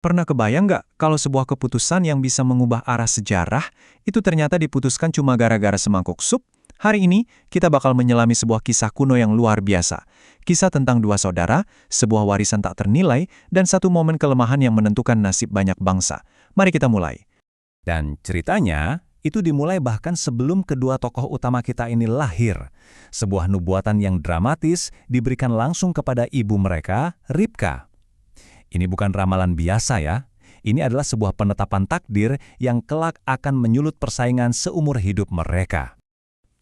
Pernah kebayang nggak kalau sebuah keputusan yang bisa mengubah arah sejarah itu ternyata diputuskan cuma gara-gara semangkuk sup? Hari ini, kita bakal menyelami sebuah kisah kuno yang luar biasa. Kisah tentang dua saudara, sebuah warisan tak ternilai, dan satu momen kelemahan yang menentukan nasib banyak bangsa. Mari kita mulai. Dan ceritanya, itu dimulai bahkan sebelum kedua tokoh utama kita ini lahir. Sebuah nubuatan yang dramatis diberikan langsung kepada ibu mereka, Ribka. Ini bukan ramalan biasa ya. Ini adalah sebuah penetapan takdir yang kelak akan menyulut persaingan seumur hidup mereka.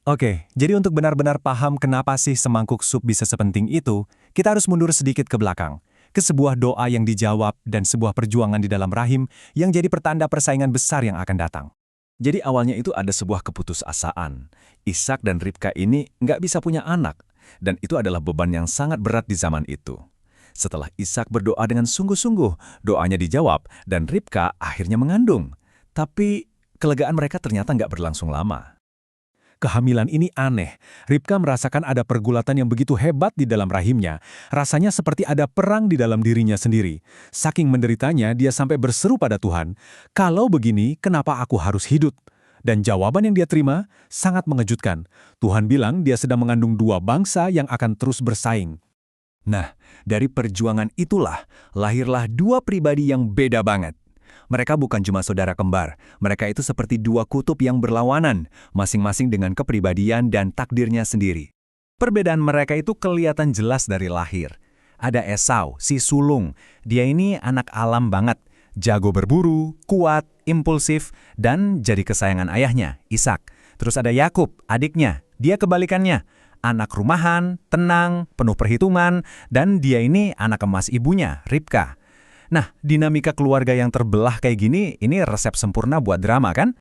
Oke, jadi untuk benar-benar paham kenapa sih semangkuk sup bisa sepenting itu, kita harus mundur sedikit ke belakang. Ke sebuah doa yang dijawab dan sebuah perjuangan di dalam rahim yang jadi pertanda persaingan besar yang akan datang. Jadi awalnya itu ada sebuah keputusasaan. Ishak dan Ribka ini nggak bisa punya anak, dan itu adalah beban yang sangat berat di zaman itu. Setelah Ishak berdoa dengan sungguh-sungguh, doanya dijawab dan Ribka akhirnya mengandung. Tapi kelegaan mereka ternyata nggak berlangsung lama. Kehamilan ini aneh. Ribka merasakan ada pergulatan yang begitu hebat di dalam rahimnya. Rasanya seperti ada perang di dalam dirinya sendiri. Saking menderitanya, dia sampai berseru pada Tuhan, "Kalau begini, kenapa aku harus hidup?" Dan jawaban yang dia terima sangat mengejutkan. Tuhan bilang dia sedang mengandung dua bangsa yang akan terus bersaing. Nah, dari perjuangan itulah lahirlah dua pribadi yang beda banget. Mereka bukan cuma saudara kembar, mereka itu seperti dua kutub yang berlawanan, masing-masing dengan kepribadian dan takdirnya sendiri. Perbedaan mereka itu kelihatan jelas dari lahir. Ada Esau, si sulung. Dia ini anak alam banget, jago berburu, kuat, impulsif, dan jadi kesayangan ayahnya, Ishak. Terus ada Yakub, adiknya. Dia kebalikannya. Anak rumahan, tenang, penuh perhitungan, dan dia ini anak emas ibunya, Ribka. Nah, dinamika keluarga yang terbelah kayak gini, ini resep sempurna buat drama kan?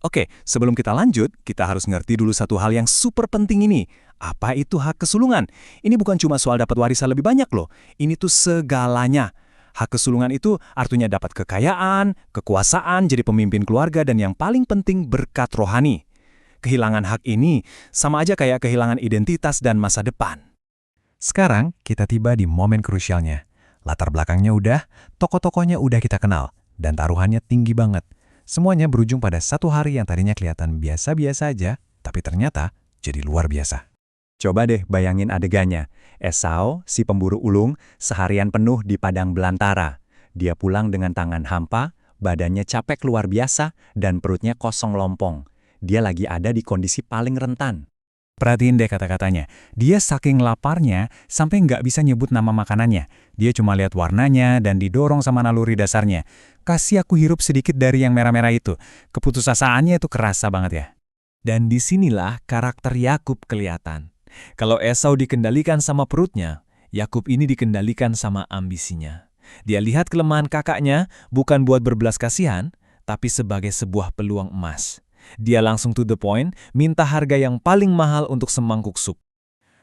Oke, sebelum kita lanjut, kita harus ngerti dulu satu hal yang super penting ini. Apa itu hak kesulungan? Ini bukan cuma soal dapat warisan lebih banyak loh. Ini tuh segalanya. Hak kesulungan itu artinya dapat kekayaan, kekuasaan, jadi pemimpin keluarga, dan yang paling penting berkat rohani. Kehilangan hak ini sama aja kayak kehilangan identitas dan masa depan. Sekarang, kita tiba di momen krusialnya. Latar belakangnya udah, tokoh-tokohnya udah kita kenal, dan taruhannya tinggi banget. Semuanya berujung pada satu hari yang tadinya kelihatan biasa-biasa aja, tapi ternyata jadi luar biasa. Coba deh bayangin adegannya. Esau, si pemburu ulung, seharian penuh di padang belantara. Dia pulang dengan tangan hampa, badannya capek luar biasa, dan perutnya kosong lompong. Dia lagi ada di kondisi paling rentan. Perhatiin deh kata-katanya. Dia saking laparnya sampai nggak bisa nyebut nama makanannya. Dia cuma lihat warnanya dan didorong sama naluri dasarnya. Kasih aku hirup sedikit dari yang merah-merah itu. Keputusasaannya itu kerasa banget ya. Dan disinilah karakter Yakub kelihatan. Kalau Esau dikendalikan sama perutnya, Yakub ini dikendalikan sama ambisinya. Dia lihat kelemahan kakaknya bukan buat berbelas kasihan, tapi sebagai sebuah peluang emas. Dia langsung to the point, minta harga yang paling mahal untuk semangkuk sup.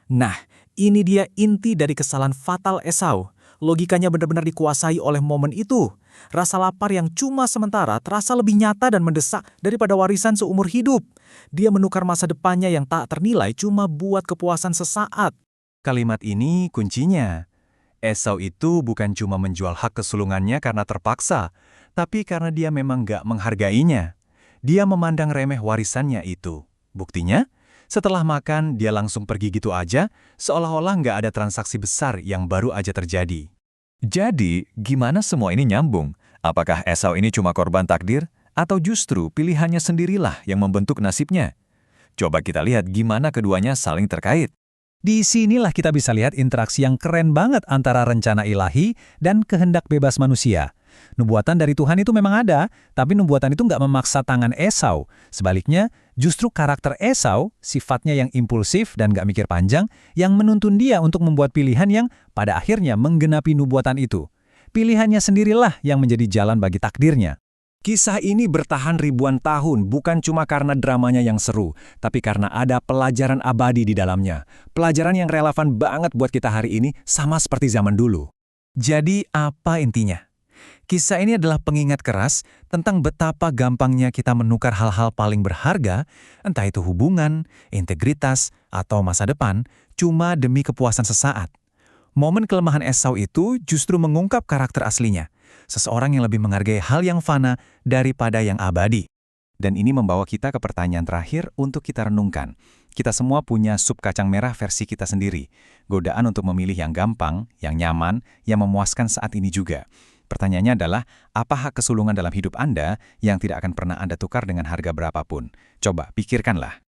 Nah, ini dia inti dari kesalahan fatal Esau. Logikanya benar-benar dikuasai oleh momen itu. Rasa lapar yang cuma sementara terasa lebih nyata dan mendesak daripada warisan seumur hidup. Dia menukar masa depannya yang tak ternilai cuma buat kepuasan sesaat. Kalimat ini kuncinya. Esau itu bukan cuma menjual hak kesulungannya karena terpaksa, tapi karena dia memang gak menghargainya. Dia memandang remeh warisannya itu. Buktinya, setelah makan dia langsung pergi gitu aja, seolah-olah nggak ada transaksi besar yang baru aja terjadi. Jadi, gimana semua ini nyambung? Apakah Esau ini cuma korban takdir? Atau justru pilihannya sendirilah yang membentuk nasibnya? Coba kita lihat gimana keduanya saling terkait. Di sinilah kita bisa lihat interaksi yang keren banget antara rencana ilahi dan kehendak bebas manusia. Nubuatan dari Tuhan itu memang ada, tapi nubuatan itu nggak memaksa tangan Esau. Sebaliknya, justru karakter Esau, sifatnya yang impulsif dan nggak mikir panjang, yang menuntun dia untuk membuat pilihan yang pada akhirnya menggenapi nubuatan itu. Pilihannya sendirilah yang menjadi jalan bagi takdirnya. Kisah ini bertahan ribuan tahun bukan cuma karena dramanya yang seru, tapi karena ada pelajaran abadi di dalamnya. Pelajaran yang relevan banget buat kita hari ini sama seperti zaman dulu. Jadi apa intinya? Kisah ini adalah pengingat keras tentang betapa gampangnya kita menukar hal-hal paling berharga, entah itu hubungan, integritas, atau masa depan, cuma demi kepuasan sesaat. Momen kelemahan Esau itu justru mengungkap karakter aslinya. Seseorang yang lebih menghargai hal yang fana daripada yang abadi. Dan ini membawa kita ke pertanyaan terakhir untuk kita renungkan. Kita semua punya sup kacang merah versi kita sendiri. Godaan untuk memilih yang gampang, yang nyaman, yang memuaskan saat ini juga. Pertanyaannya adalah, apa hak kesulungan dalam hidup Anda yang tidak akan pernah Anda tukar dengan harga berapapun? Coba pikirkanlah.